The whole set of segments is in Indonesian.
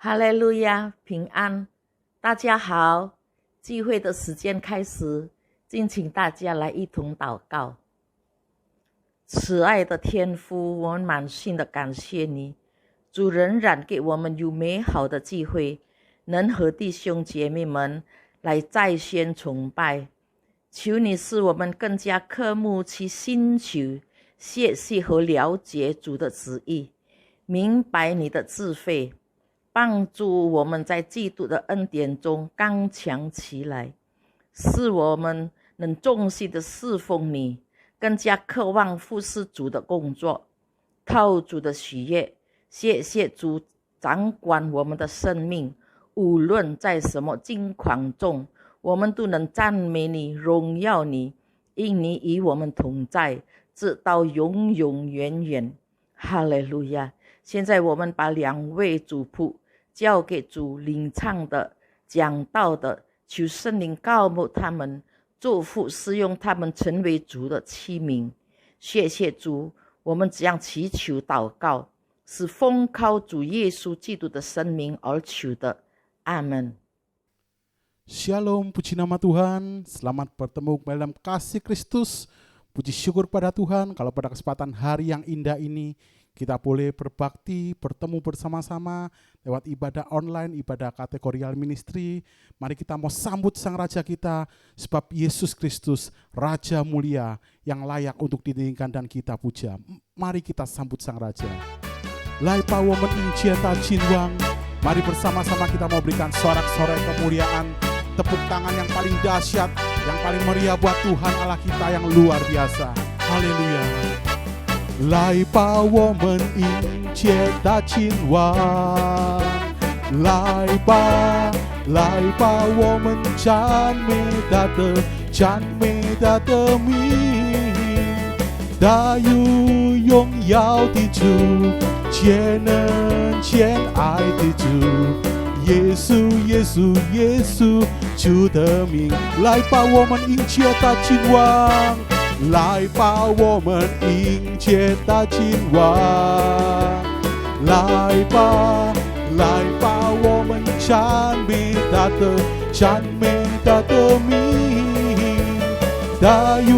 哈利路亚，平安！大家好，聚会的时间开始，敬请大家来一同祷告。慈爱的天父，我们满心的感谢你，主仍然给我们有美好的机会，能和弟兄姐妹们来在线崇拜。求你使我们更加渴慕去寻求、学习和了解主的旨意，明白你的智慧，帮助我们在基督的恩典中刚强起来，使我们能忠心的侍奉你，更加渴望服侍主的工作，讨主的喜悦。谢谢主掌管我们的生命，无论在什么境况中，我们都能赞美你、荣耀你，因你与我们同在，直到永永远远。哈利路亚！现在我们把两位主仆交给主领唱的、讲道的，求圣灵膏抹他们，祝福使用他们成为主的器皿。谢谢主，我们这样祈求祷告，是奉靠主耶稣基督的生命而求的。阿门。Shalom, puji nama Tuhan. Selamat bertemu kembali dalam kasih Kristus. Puji syukur pada Tuhan kalau pada kesempatan hari yang indah ini kita boleh berbakti, bertemu bersama-sama lewat ibadah online, ibadah kategorial ministry. Mari kita mau sambut Sang Raja kita, sebab Yesus Kristus, Raja mulia yang layak untuk ditinggikan dan kita puja. Mari kita sambut Sang Raja. Lai pawomen injeta jinwang. Mari bersama-sama kita mau berikan sorak-sorai kemuliaan, tepuk tangan yang paling dahsyat, yang paling meriah buat Tuhan Allah kita yang luar biasa. Haleluya. 来吧，我们迎接大君王。来吧，来吧，我们赞美他的，赞美他的名。大有荣耀的主，全能全爱的主，耶稣，耶稣，耶稣，主的名。来吧，我们迎接大君王。来吧，我们迎接大君王。来吧，来吧，我们赞美他的，赞美他的名。大有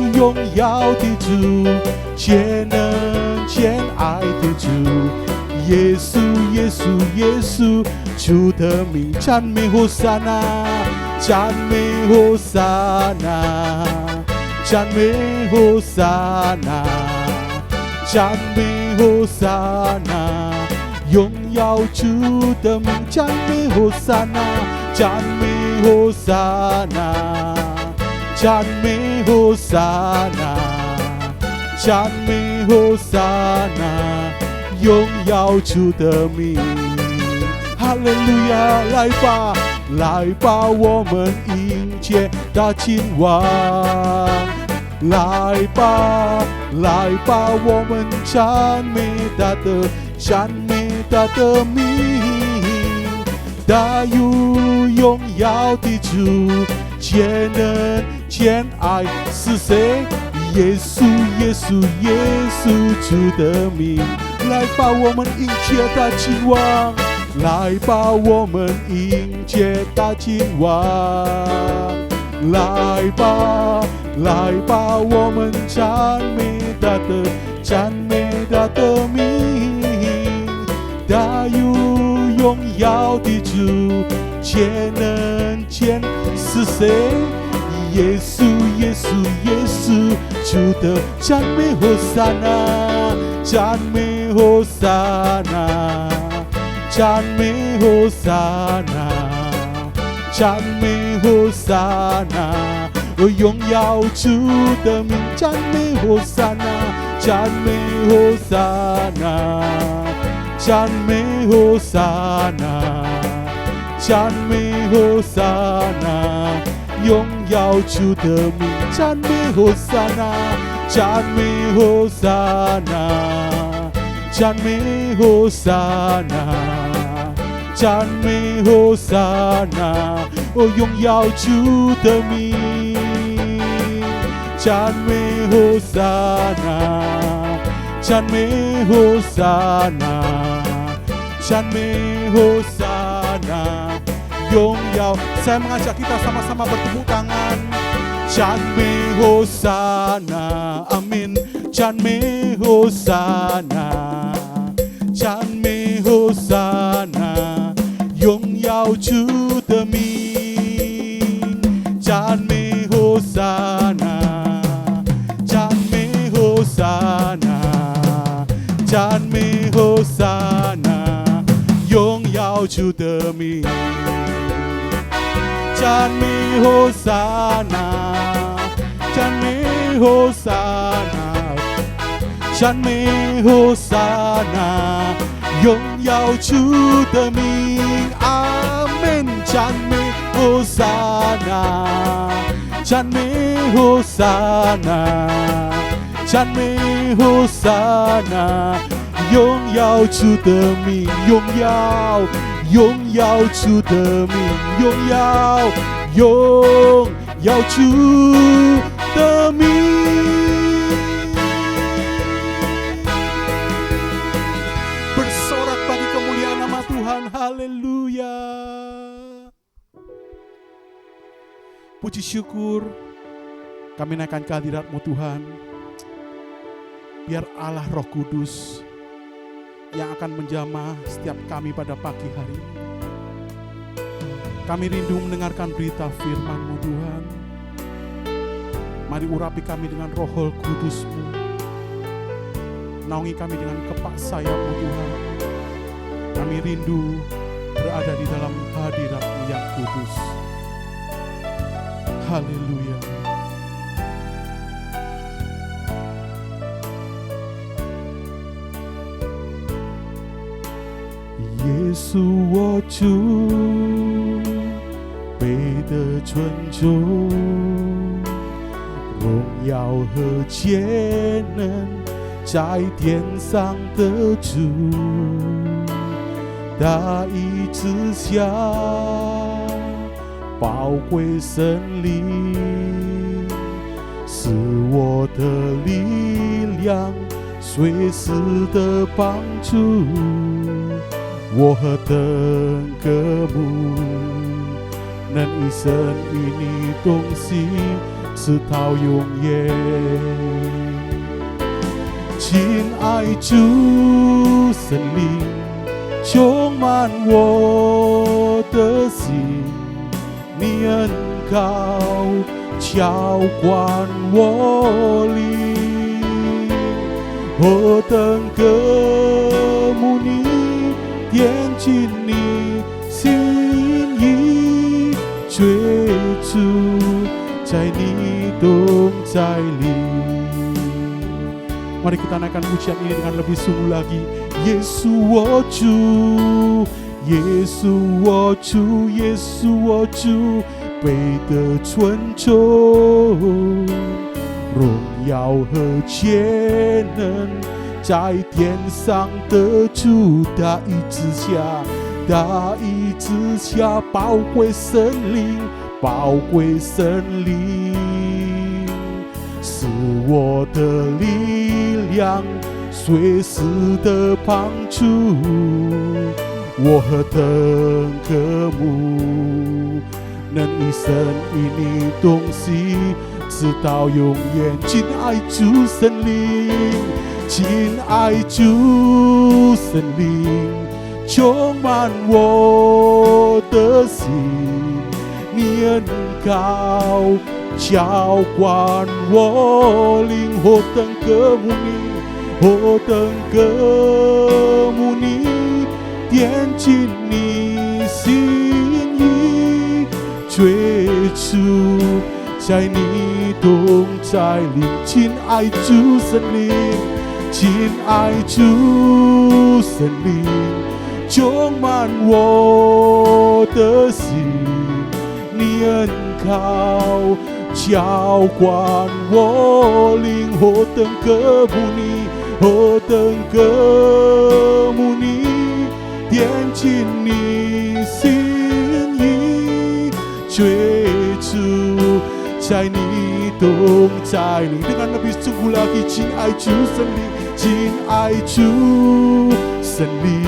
荣耀的主，全能全爱的主，耶稣，耶稣，耶稣，主的名。赞美和撒那，赞美和撒那。赞美和撒那，赞美和撒那，荣耀主的名。赞美和撒那，赞美和撒那，赞美和撒那，赞美和撒那，荣耀主的名。哈利路亚！来吧，来吧，我们迎接大君王。来吧，来吧，我们赞美他的，赞美他的名。大有荣耀的主，全能全爱是谁？耶稣，耶稣，耶稣，主的名。来吧，我们迎接大君王。来吧，我们迎接大君王。来吧，来吧，我们赞美他的，赞美他的名。大有荣耀的主，全能全是谁？耶稣，耶稣，耶稣，主的赞美和撒那，赞美和撒那，赞美和撒那。赞美和撒那，荣耀主的名。赞美和撒那，赞美和撒那，赞美和撒那，赞美和撒那，荣耀主的名。赞美和撒那，赞美和撒那，赞美和撒那。赞美和撒那，荣耀主的名。赞美和撒那，赞美和撒那，赞美Hosana. 荣耀 Saya mengajak kita sama-sama bertepuk tangan. 赞美Hosana. Amin. 赞美Hosana. 赞美Hosana. 荣耀主的名。赞美Hosana. 赞美Hosana. 赞美Hosana. 荣耀主的名。赞美Hosana. 赞美Hosana. 赞美Hosana. 荣耀主的名。阿门。赞美Hosana. 赞美Hosana. 赞美Hosana. 荣耀主的名。荣耀主的名。荣耀主的名。Bersorak bagi kemuliaan nama Tuhan. Haleluya. Puji syukur kami naikkan kehadirat-Mu Tuhan. Biar Allah Roh Kudus yang akan menjamah setiap kami pada pagi hari ini. Kami rindu mendengarkan berita firman-Mu Tuhan. Mari urapi kami dengan Roh Kudus-Mu. Naungi kami dengan kepak sayap-Mu Tuhan. Kami rindu berada di dalam hadirat-Mu yang kudus. Haleluya.耶稣我主，配得尊重，荣耀和全能在天上的主，大义之下宝贵神灵，是我的力量，随时的帮助。我何等渴慕，能一生与你同行，直到永远。亲爱主圣灵，充满我的心，你恩膏浇灌我灵，何等渴慕你，点进你心意，追逐在你同在里。Mari kita naikkan pujian ini dengan lebih sungguh lagi. Yesus我主，耶稣我主，耶稣我主，配得尊重，荣耀和全能在天上的主，大义之下，大义之下，宝贵神灵，宝贵神灵，是我的力量，随时的帮助。我何等渴慕，能一生与你同行，直到永远。亲爱主圣灵，亲爱主圣灵，充满我的心，你恩膏浇灌我灵，何等渴慕你，何等渴慕你，点进你心意，追逐在你同在里。亲爱主圣灵，亲爱主圣灵，充满我的心，你恩膏浇灌我灵，何等渴慕你，何等渴慕你，点进你心意，追逐在你同在里。Dengan lebih sungguh lagi, 亲爱主圣灵，亲爱主圣灵，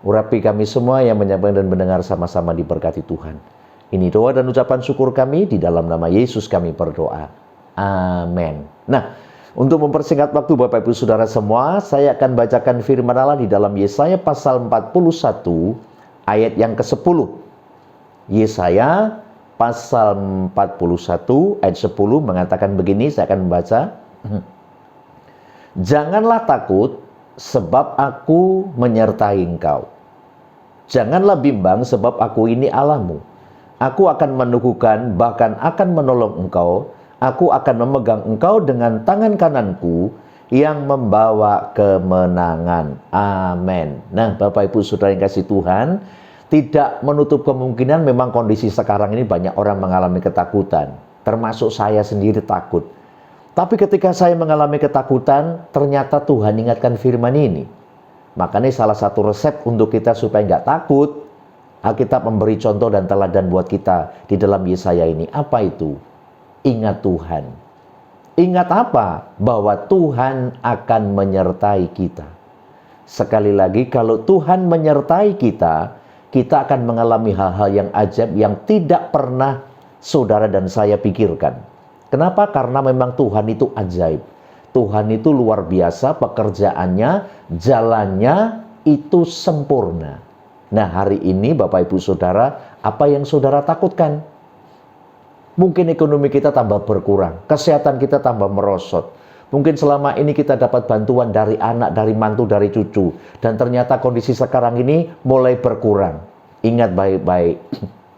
Urapi kami semua yang menyampaikan dan mendengar sama-sama diberkati Tuhan. Ini doa dan ucapan syukur kami, di dalam nama Yesus kami berdoa. Amin. Nah, untuk mempersingkat waktu Bapak Ibu Saudara semua, saya akan bacakan firman Allah di dalam Yesaya pasal 41 ayat yang ke-10. Yesaya pasal 41 ayat 10 mengatakan begini, saya akan membaca. Janganlah takut, sebab aku menyertai engkau. Janganlah bimbang, sebab aku ini Allahmu. Aku akan meneguhkan, bahkan akan menolong engkau. Aku akan memegang engkau dengan tangan kananku yang membawa kemenangan. Amin. Nah, Bapak Ibu Saudara yang kasih Tuhan, tidak menutup kemungkinan memang kondisi sekarang ini banyak orang mengalami ketakutan. Termasuk saya sendiri takut. Tapi ketika saya mengalami ketakutan, ternyata Tuhan ingatkan firman ini. Makanya salah satu resep untuk kita supaya nggak takut, Alkitab memberi contoh dan teladan buat kita di dalam Yesaya ini. Apa itu? Ingat Tuhan. Ingat apa? Bahwa Tuhan akan menyertai kita. Sekali lagi, kalau Tuhan menyertai kita, kita akan mengalami hal-hal yang ajaib yang tidak pernah saudara dan saya pikirkan. Kenapa? Karena memang Tuhan itu ajaib. Tuhan itu luar biasa, pekerjaannya, jalannya itu sempurna. Nah, hari ini Bapak Ibu Saudara, apa yang saudara takutkan? Mungkin ekonomi kita tambah berkurang, kesehatan kita tambah merosot. Mungkin selama ini kita dapat bantuan dari anak, dari mantu, dari cucu. Dan ternyata kondisi sekarang ini mulai berkurang. Ingat baik-baik,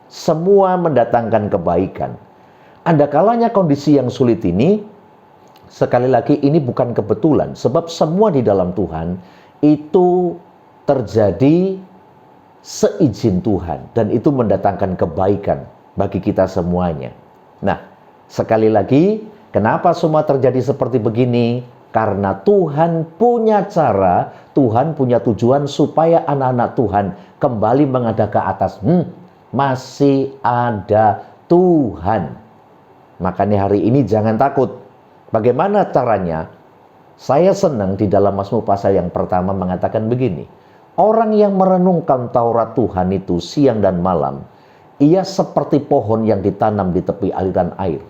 semua mendatangkan kebaikan. Ada kalanya kondisi yang sulit ini, sekali lagi ini bukan kebetulan. Sebab semua di dalam Tuhan itu terjadi seizin Tuhan. Dan itu mendatangkan kebaikan bagi kita semuanya. Nah, sekali lagi, kenapa semua terjadi seperti begini? Karena Tuhan punya cara, Tuhan punya tujuan supaya anak-anak Tuhan kembali menghadap ke atas. Masih ada Tuhan. Makanya hari ini jangan takut. Bagaimana caranya? Saya senang di dalam Mazmur pasal yang pertama mengatakan begini. Orang yang merenungkan Taurat Tuhan itu siang dan malam, ia seperti pohon yang ditanam di tepi aliran air.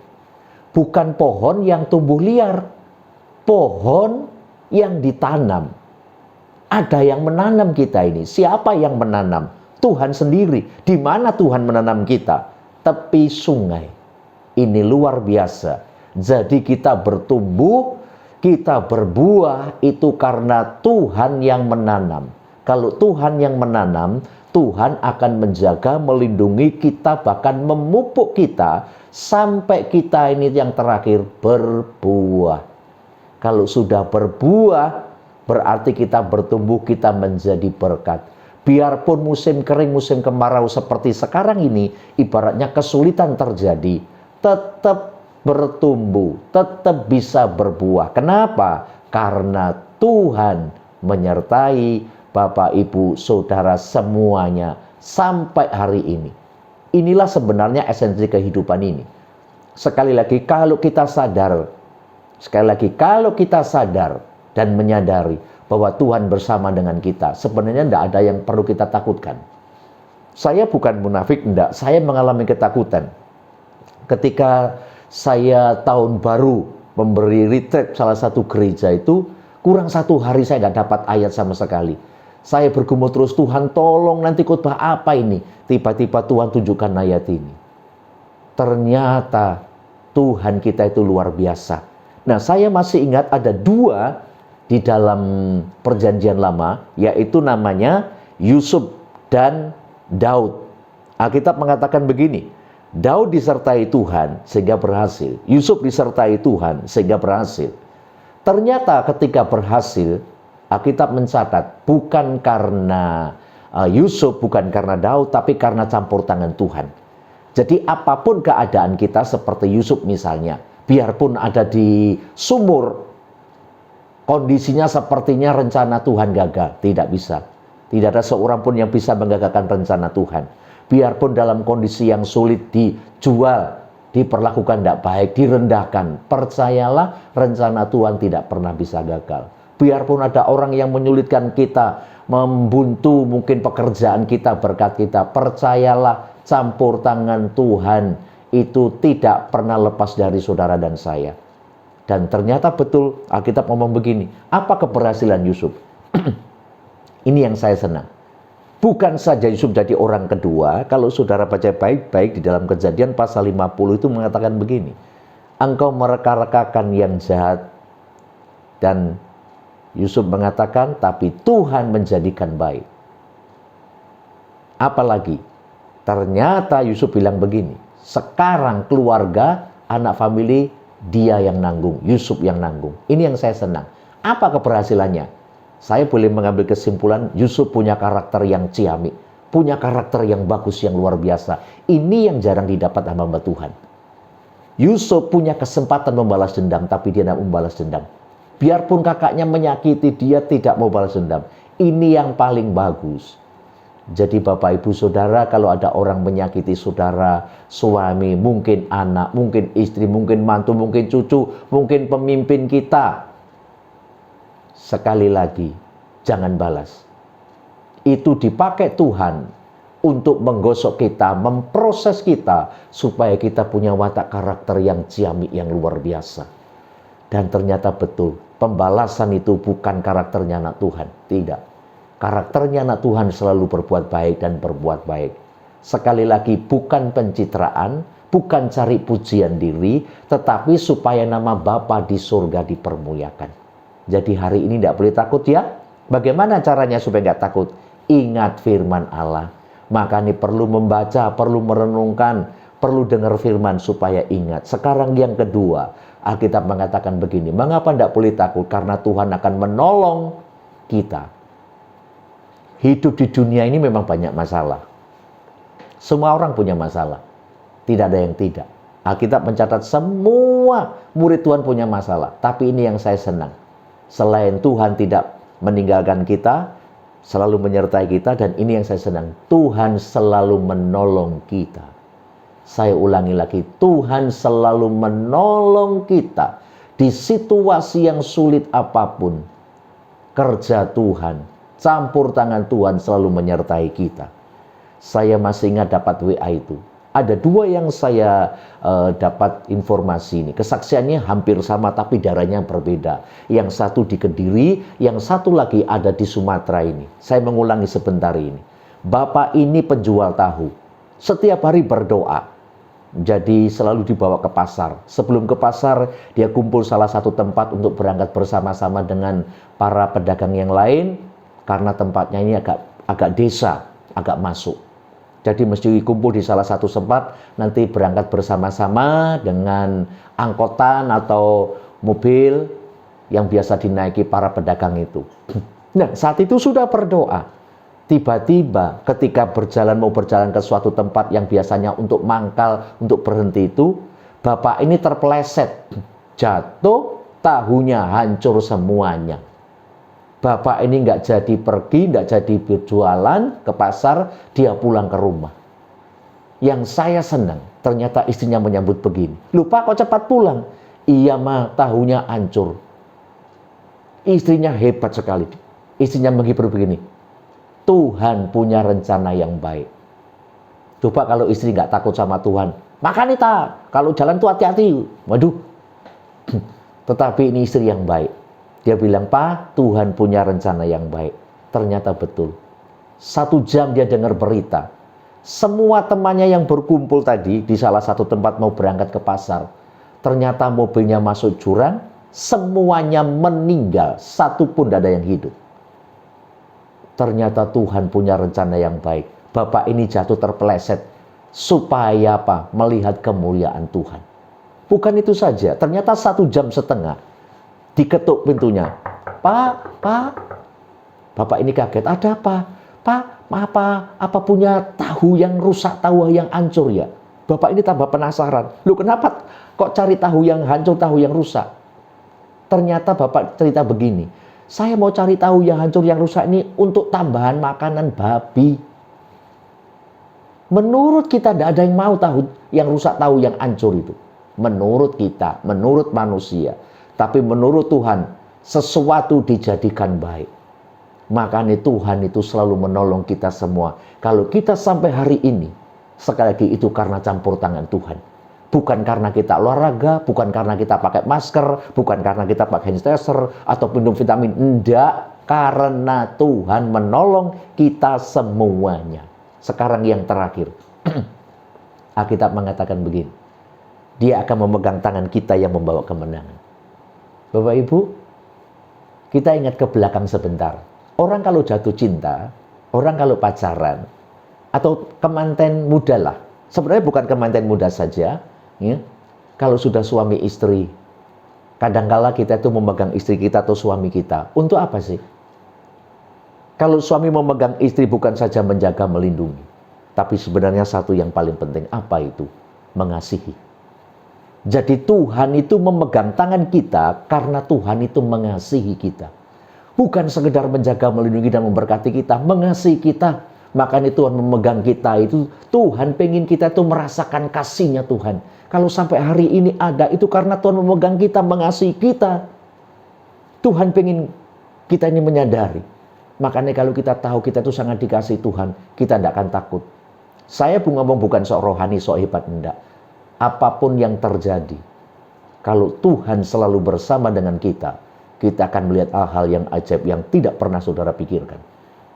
Bukan pohon yang tumbuh liar, pohon yang ditanam. Ada yang menanam kita ini. Siapa yang menanam? Tuhan sendiri. Di mana Tuhan menanam kita? Tepi sungai. Ini luar biasa. Jadi kita bertumbuh, kita berbuah itu karena Tuhan yang menanam. Kalau Tuhan yang menanam, Tuhan akan menjaga, melindungi kita, bahkan memupuk kita sampai kita ini yang terakhir berbuah. Kalau sudah berbuah, berarti kita bertumbuh, kita menjadi berkat. Biarpun musim kering, musim kemarau seperti sekarang ini, ibaratnya kesulitan terjadi, tetap bertumbuh, tetap bisa berbuah. Kenapa? Karena Tuhan menyertai Bapak, Ibu, Saudara semuanya sampai hari ini. Inilah sebenarnya esensi kehidupan ini. Sekali lagi, kalau kita sadar, dan menyadari bahwa Tuhan bersama dengan kita, sebenarnya tidak ada yang perlu kita takutkan. Saya bukan munafik, tidak. Saya mengalami ketakutan. Ketika saya tahun baru memberi retreat salah satu gereja itu, kurang 1 hari saya nggak dapat ayat sama sekali. Saya bergumul terus, Tuhan tolong nanti khotbah apa ini? Tiba-tiba Tuhan tunjukkan ayat ini. Ternyata Tuhan kita itu luar biasa. Nah, saya masih ingat ada 2 di dalam perjanjian lama, yaitu namanya Yusuf dan Daud. Alkitab mengatakan begini, Daud disertai Tuhan sehingga berhasil. Yusuf disertai Tuhan sehingga berhasil. Ternyata ketika berhasil, Alkitab mencatat bukan karena Yusuf, bukan karena Daud, tapi karena campur tangan Tuhan. Jadi apapun keadaan kita seperti Yusuf misalnya, biarpun ada di sumur, kondisinya sepertinya rencana Tuhan gagal. Tidak bisa. Tidak ada seorang pun yang bisa menggagalkan rencana Tuhan. Biarpun dalam kondisi yang sulit, dijual, diperlakukan tidak baik, direndahkan, percayalah rencana Tuhan tidak pernah bisa gagal. Biarpun ada orang yang menyulitkan kita, membuntu mungkin pekerjaan kita, berkat kita. Percayalah, campur tangan Tuhan itu tidak pernah lepas dari saudara dan saya. Dan ternyata betul Alkitab ngomong begini, apa keberhasilan Yusuf? Ini yang saya senang. Bukan saja Yusuf jadi orang kedua, kalau saudara baca baik-baik di dalam Kejadian pasal 50 itu mengatakan begini, engkau mereka-rekakan yang jahat, dan Yusuf mengatakan, tapi Tuhan menjadikan baik. Apalagi, ternyata Yusuf bilang begini, sekarang keluarga, anak famili, dia yang nanggung, Yusuf yang nanggung. Ini yang saya senang. Apa keberhasilannya? Saya boleh mengambil kesimpulan, Yusuf punya karakter yang ciamik, punya karakter yang bagus, yang luar biasa. Ini yang jarang didapat hamba Tuhan. Yusuf punya kesempatan membalas dendam, tapi dia tidak membalas dendam. Biarpun kakaknya menyakiti, dia tidak mau balas dendam. Ini yang paling bagus. Jadi Bapak Ibu Saudara, kalau ada orang menyakiti saudara, suami, mungkin anak, mungkin istri, mungkin mantu, mungkin cucu, mungkin pemimpin kita, sekali lagi, jangan balas. Itu dipakai Tuhan untuk menggosok kita, memproses kita, supaya kita punya watak karakter yang ciamik, yang luar biasa. Dan ternyata betul, pembalasan itu bukan karakternya anak Tuhan. Tidak. Karakternya anak Tuhan selalu berbuat baik dan berbuat baik. Sekali lagi, bukan pencitraan, bukan cari pujian diri, tetapi supaya nama Bapa di surga dipermuliakan. Jadi hari ini tidak boleh takut ya. Bagaimana caranya supaya nggak takut? Ingat firman Allah. Maka ini perlu membaca, perlu merenungkan, perlu dengar firman supaya ingat. Sekarang yang kedua, Alkitab mengatakan begini, mengapa tidak boleh takut? Karena Tuhan akan menolong kita. Hidup di dunia ini memang banyak masalah. Semua orang punya masalah. Tidak ada yang tidak. Alkitab mencatat semua murid Tuhan punya masalah. Tapi ini yang saya senang. Selain Tuhan tidak meninggalkan kita, selalu menyertai kita, dan ini yang saya senang, Tuhan selalu menolong kita. Saya ulangi lagi, Tuhan selalu menolong kita. Di situasi yang sulit apapun, kerja Tuhan, campur tangan Tuhan selalu menyertai kita. Saya masih ingat dapat WA itu. Ada dua yang saya dapat informasi ini. Kesaksiannya hampir sama tapi daerahnya berbeda. Yang satu di Kediri, yang satu lagi ada di Sumatera ini. Saya mengulangi sebentar ini. Bapak ini penjual tahu. Setiap hari berdoa. Jadi selalu dibawa ke pasar. Sebelum ke pasar, dia kumpul salah satu tempat untuk berangkat bersama-sama dengan para pedagang yang lain. Karena tempatnya ini agak desa, agak masuk. Jadi mesti kumpul di salah satu tempat, nanti berangkat bersama-sama dengan angkutan atau mobil yang biasa dinaiki para pedagang itu. Nah, saat itu sudah berdoa. Tiba-tiba ketika mau berjalan ke suatu tempat yang biasanya untuk mangkal, untuk berhenti itu, bapak ini terpeleset, jatuh, tahunya hancur semuanya. Bapak ini nggak jadi pergi, nggak jadi berjualan ke pasar, dia pulang ke rumah. Yang saya senang, ternyata istrinya menyambut begini. Lupa kok cepat pulang? Iya mah, tahunya hancur. Istrinya hebat sekali. Istrinya menghibur begini. Tuhan punya rencana yang baik. Coba kalau istri nggak takut sama Tuhan. Makan Nita, kalau jalan tuh hati-hati. Waduh. Tetapi ini istri yang baik. Dia bilang, Pak, Tuhan punya rencana yang baik. Ternyata betul. 1 jam dia dengar berita. Semua temannya yang berkumpul tadi di salah satu tempat mau berangkat ke pasar. Ternyata mobilnya masuk jurang, semuanya meninggal. Satu pun tidak ada yang hidup. Ternyata Tuhan punya rencana yang baik. Bapak ini jatuh terpeleset. Supaya apa? Melihat kemuliaan Tuhan. Bukan itu saja. Ternyata 1 jam setengah. Diketuk pintunya. Pak. Bapak ini kaget. Ada apa? Pak, apa punya tahu yang rusak, tahu yang hancur ya? Bapak ini tambah penasaran. Loh kenapa kok cari tahu yang hancur, tahu yang rusak? Ternyata bapak cerita begini. Saya mau cari tahu yang hancur, yang rusak ini untuk tambahan makanan babi. Menurut kita tidak ada yang mau tahu yang rusak, tahu yang hancur itu. Menurut kita, menurut manusia. Tapi menurut Tuhan, sesuatu dijadikan baik. Makanya Tuhan itu selalu menolong kita semua. Kalau kita sampai hari ini, sekali lagi itu karena campur tangan Tuhan. Bukan karena kita olahraga, bukan karena kita pakai masker, bukan karena kita pakai hand sanitizer atau minum vitamin. Enggak, karena Tuhan menolong kita semuanya. Sekarang yang terakhir, Alkitab mengatakan begini, Dia akan memegang tangan kita yang membawa kemenangan. Bapak Ibu, kita ingat ke belakang sebentar. Orang kalau jatuh cinta, orang kalau pacaran, atau kemanten muda lah. Sebenarnya bukan kemanten muda saja. Ya. Kalau sudah suami istri, kadangkala kita itu memegang istri kita atau suami kita. Untuk apa sih? Kalau suami memegang istri bukan saja menjaga, melindungi. Tapi sebenarnya satu yang paling penting, apa itu? Mengasihi. Jadi Tuhan itu memegang tangan kita karena Tuhan itu mengasihi kita. Bukan sekedar menjaga, melindungi, dan memberkati kita, mengasihi kita. Makanya Tuhan memegang kita itu, Tuhan pengen kita itu merasakan kasihnya Tuhan. Kalau sampai hari ini ada, itu karena Tuhan memegang kita, mengasihi kita. Tuhan pengen kita ini menyadari. Makanya kalau kita tahu kita itu sangat dikasihi Tuhan, kita tidak akan takut. Saya ngomong bukan sok rohani, sok hebat, enggak. Apapun yang terjadi, kalau Tuhan selalu bersama dengan kita akan melihat hal-hal yang ajaib yang tidak pernah saudara pikirkan.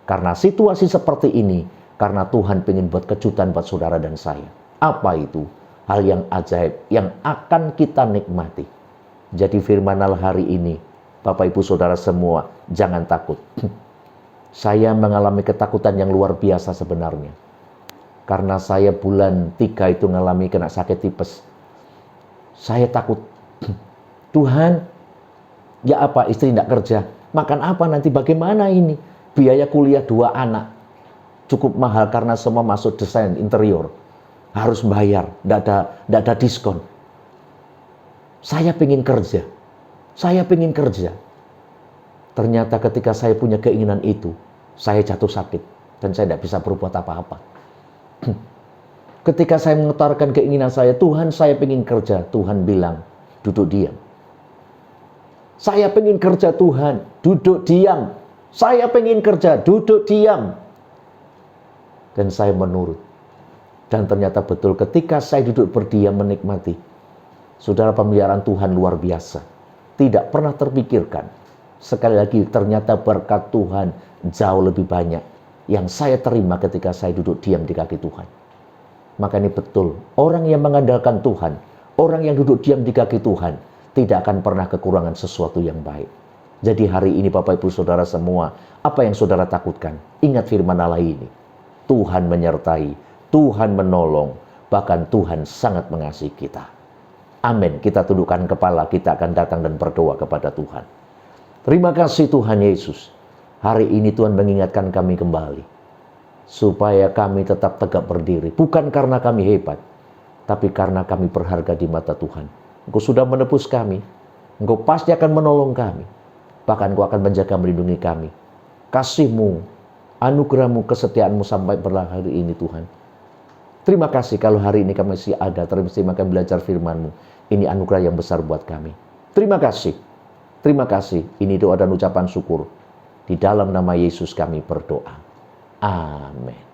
Karena situasi seperti ini, karena Tuhan pengen buat kejutan buat saudara dan saya. Apa itu? Hal yang ajaib yang akan kita nikmati. Jadi firman Allah hari ini, Bapak Ibu Saudara semua, jangan takut. Saya mengalami ketakutan yang luar biasa sebenarnya. Karena saya bulan 3 itu mengalami kena sakit tipes. Saya takut. Tuhan, ya apa, istri tidak kerja, makan apa nanti, bagaimana ini? Biaya kuliah 2 anak cukup mahal karena semua masuk desain interior, harus bayar, tidak ada diskon. Saya pengen kerja, ternyata ketika saya punya keinginan itu, saya jatuh sakit dan saya tidak bisa berbuat apa-apa. Ketika saya mengutarakan keinginan saya, Tuhan saya pengen kerja, Tuhan bilang duduk diam. Saya pengen kerja Tuhan, duduk diam. Saya pengen kerja, duduk diam. Dan saya menurut. Dan ternyata betul ketika saya duduk berdiam menikmati. Saudara, pemeliharaan Tuhan luar biasa. Tidak pernah terpikirkan. Sekali lagi ternyata berkat Tuhan jauh lebih banyak yang saya terima ketika saya duduk diam di kaki Tuhan. Maka ini betul. Orang yang mengandalkan Tuhan, orang yang duduk diam di kaki Tuhan, tidak akan pernah kekurangan sesuatu yang baik. Jadi hari ini Bapak Ibu Saudara semua, apa yang saudara takutkan? Ingat firman Allah ini. Tuhan menyertai, Tuhan menolong, bahkan Tuhan sangat mengasihi kita. Amin. Kita tundukkan kepala, kita akan datang dan berdoa kepada Tuhan. Terima kasih Tuhan Yesus. Hari ini Tuhan mengingatkan kami kembali. Supaya kami tetap tegak berdiri. Bukan karena kami hebat, tapi karena kami berharga di mata Tuhan. Engkau sudah menebus kami. Engkau pasti akan menolong kami. Bahkan Engkau akan menjaga, melindungi kami. Kasih-Mu, anugerah-Mu, kesetiaan-Mu sampai berlalu ini Tuhan. Terima kasih kalau hari ini kami masih ada. Terima kasih belajar firman-Mu. Ini anugerah yang besar buat kami. Terima kasih. Terima kasih. Ini doa dan ucapan syukur. Di dalam nama Yesus kami berdoa. Amin.